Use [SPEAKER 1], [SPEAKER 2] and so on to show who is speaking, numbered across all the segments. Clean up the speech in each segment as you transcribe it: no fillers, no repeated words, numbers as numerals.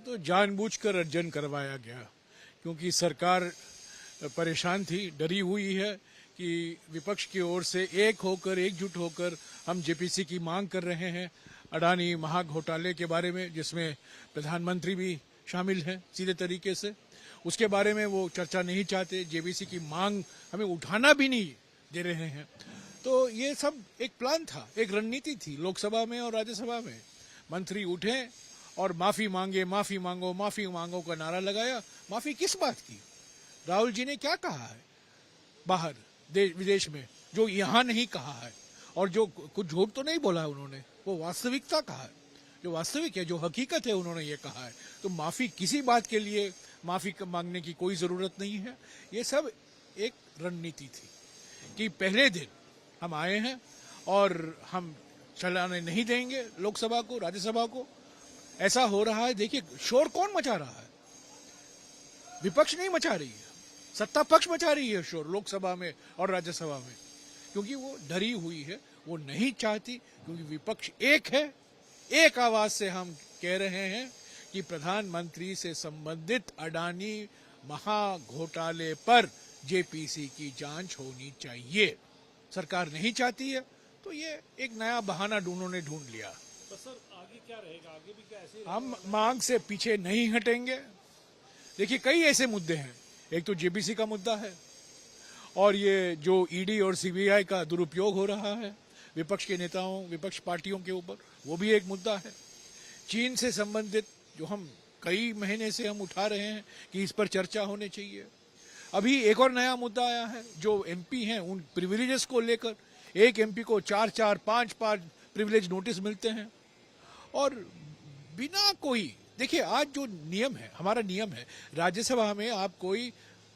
[SPEAKER 1] तो जानबूझकर अर्जन करवाया गया, क्योंकि सरकार परेशान थी, डरी हुई है कि विपक्ष की ओर से एकजुट होकर हम जेपीसी की मांग कर रहे हैं अडानी महाघोटाले के बारे में, जिसमें प्रधानमंत्री भी शामिल हैं सीधे तरीके से। उसके बारे में वो चर्चा नहीं चाहते, जेपीसी की मांग हमें उठाना भी नहीं दे रहे हैं। तो ये सब एक प्लान था, एक रणनीति थी। लोकसभा में और राज्यसभा में मंत्री उठे और माफी मांगो का नारा लगाया। माफी किस बात की? राहुल जी ने क्या कहा है बाहर विदेश में जो यहाँ नहीं कहा है? और जो कुछ झूठ तो नहीं बोला है उन्होंने, वो वास्तविकता कहा है, जो वास्तविक है, जो हकीकत है, उन्होंने ये कहा है। तो माफी किसी बात के लिए माफी मांगने की कोई जरूरत नहीं है। ये सब एक रणनीति थी कि पहले दिन हम आए हैं और हम चलाने नहीं देंगे लोकसभा को, राज्यसभा को। ऐसा हो रहा है, देखिए शोर कौन मचा रहा है? विपक्ष नहीं मचा रही है, सत्ता पक्ष मचा रही है शोर लोकसभा में और राज्यसभा में, क्योंकि वो डरी हुई है, वो नहीं चाहती। क्योंकि विपक्ष एक है, एक आवाज से हम कह रहे हैं कि प्रधानमंत्री से संबंधित अडानी महाघोटाले पर जेपीसी की जांच होनी चाहिए। सरकार नहीं चाहती है, तो ये एक नया बहाना उन्होंने ढूंढ लिया।
[SPEAKER 2] तो सर आगे क्या रहेगा? आगे भी क्या ऐसे
[SPEAKER 1] हम मांग से पीछे नहीं हटेंगे। देखिए कई ऐसे मुद्दे हैं, एक तो जेपीसी का मुद्दा है, और ये जो ईडी और सीबीआई का दुरुपयोग हो रहा है विपक्ष के नेताओं, विपक्ष पार्टियों के ऊपर, वो भी एक मुद्दा है। चीन से संबंधित जो हम कई महीने से हम उठा रहे हैं कि इस पर चर्चा होनी चाहिए। अभी एक और नया मुद्दा आया है, जो एमपी हैं उन प्रिविलेजेस को लेकर। एक एमपी को 4-4, 5-5 प्रिविलेज नोटिस मिलते हैं, और बिना कोई, देखिए आज जो नियम है, हमारा नियम है, राज्यसभा में आप कोई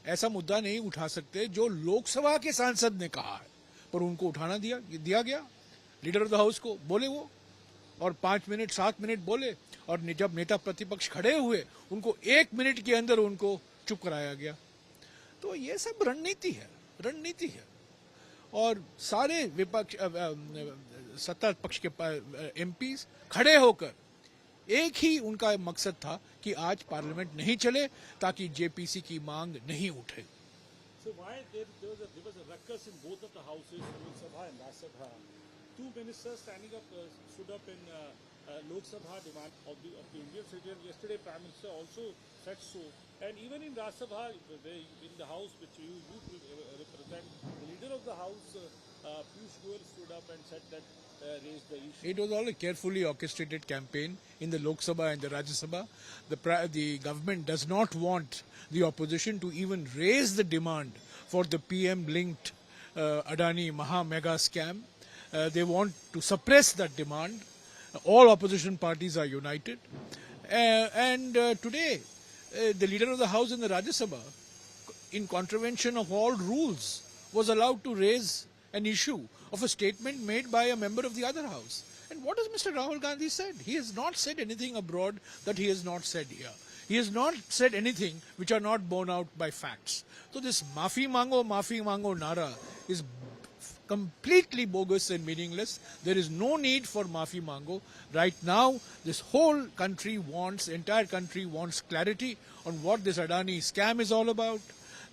[SPEAKER 1] ऐसा मुद्दा नहीं उठा सकते जो लोकसभा के सांसद ने कहा है, पर उनको उठाना दिया गया। लीडर ऑफ द हाउस को बोले वो, और 5 मिनट 7 मिनट बोले, और जब नेता प्रतिपक्ष खड़े हुए उनको 1 मिनट के अंदर उनको चुप कराया गया। तो ये सब रणनीति है। और सारे विपक्ष सत्ता पक्ष के एमपीज खड़े होकर, एक ही उनका मकसद था कि आज पार्लियामेंट नहीं चले ताकि जेपीसी की मांग नहीं उठे।
[SPEAKER 2] So why there was a ruckus in both of the houses, Lok Sabha and Rajya Sabha. Two ministers stood up in Lok Sabha demand of the Indian citizen. Yesterday, Prime Minister also said so. And even in Rajya Sabha, in the house which you represent, the leader of the house, Piyush Goyal, stood up and said that raised the issue.
[SPEAKER 1] It was all a carefully orchestrated campaign in the Lok Sabha and the Rajya Sabha. The government does not want the opposition to even raise the demand for the PM-linked Adani Maha-mega scam. They want to suppress that demand. All opposition parties are united. Today, the leader of the House in the Rajya Sabha, in contravention of all rules, was allowed to raise an issue of a statement made by a member of the other house. And what has Mr. Rahul Gandhi said? He has not said anything abroad that he has not said here. He has not said anything which are not borne out by facts. So this maafi mango nara is completely bogus and meaningless. There is no need for maafi mango. Right now, this whole country entire country wants clarity on what this Adani scam is all about.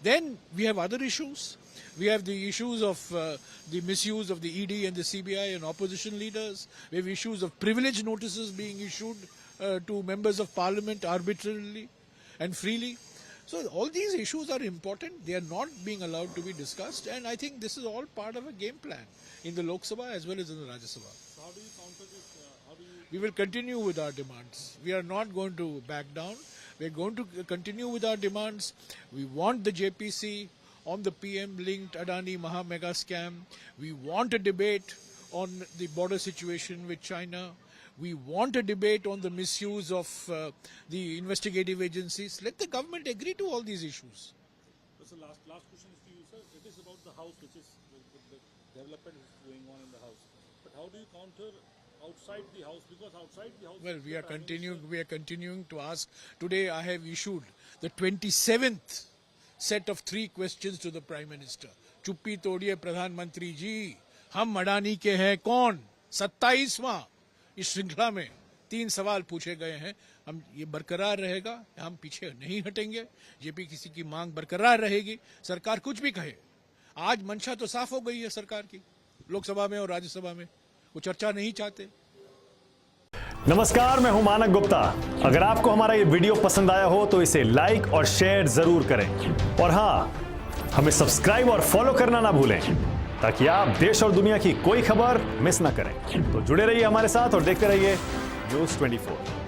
[SPEAKER 1] Then we have other issues. We have the issues of the misuse of the ED and the CBI and opposition leaders. We have issues of privilege notices being issued to members of parliament arbitrarily and freely. So all these issues are important. They are not being allowed to be discussed. And I think this is all part of a game plan in the Lok Sabha as well as in the Rajya Sabha.
[SPEAKER 2] So how do you counter this?
[SPEAKER 1] We will continue with our demands. We are not going to back down. We are going to continue with our demands. We want the JPC on the PM-linked Adani Maha-mega scam. We want a debate on the border situation with China. We want a debate on the misuse of the investigative agencies. Let the government agree to all these issues.
[SPEAKER 2] So last question is to you, sir. It is about the House, which is the development is going on in the House. But how do you counter outside the House? Because outside the House...
[SPEAKER 1] Well, we are continuing to ask. Today I have issued the 27th set of 3 questions to the Prime Minister. चुप्पी तोड़िए प्रधानमंत्री जी, हम अडानी के हैं कौन? 27वां इस श्रृंखला में 3 सवाल पूछे गए हैं। हम ये बरकरार रहेगा, हम पीछे नहीं हटेंगे। जेपीसी की मांग बरकरार रहेगी, सरकार कुछ भी कहे। आज मंशा तो साफ हो गई है सरकार की, लोकसभा में और राज्यसभा में वो चर्चा नहीं चाहते।
[SPEAKER 3] नमस्कार, मैं हूं मानक गुप्ता। अगर आपको हमारा ये वीडियो पसंद आया हो तो इसे लाइक और शेयर जरूर करें, और हां, हमें सब्सक्राइब और फॉलो करना ना भूलें ताकि आप देश और दुनिया की कोई खबर मिस ना करें। तो जुड़े रहिए हमारे साथ और देखते रहिए न्यूज़ 24।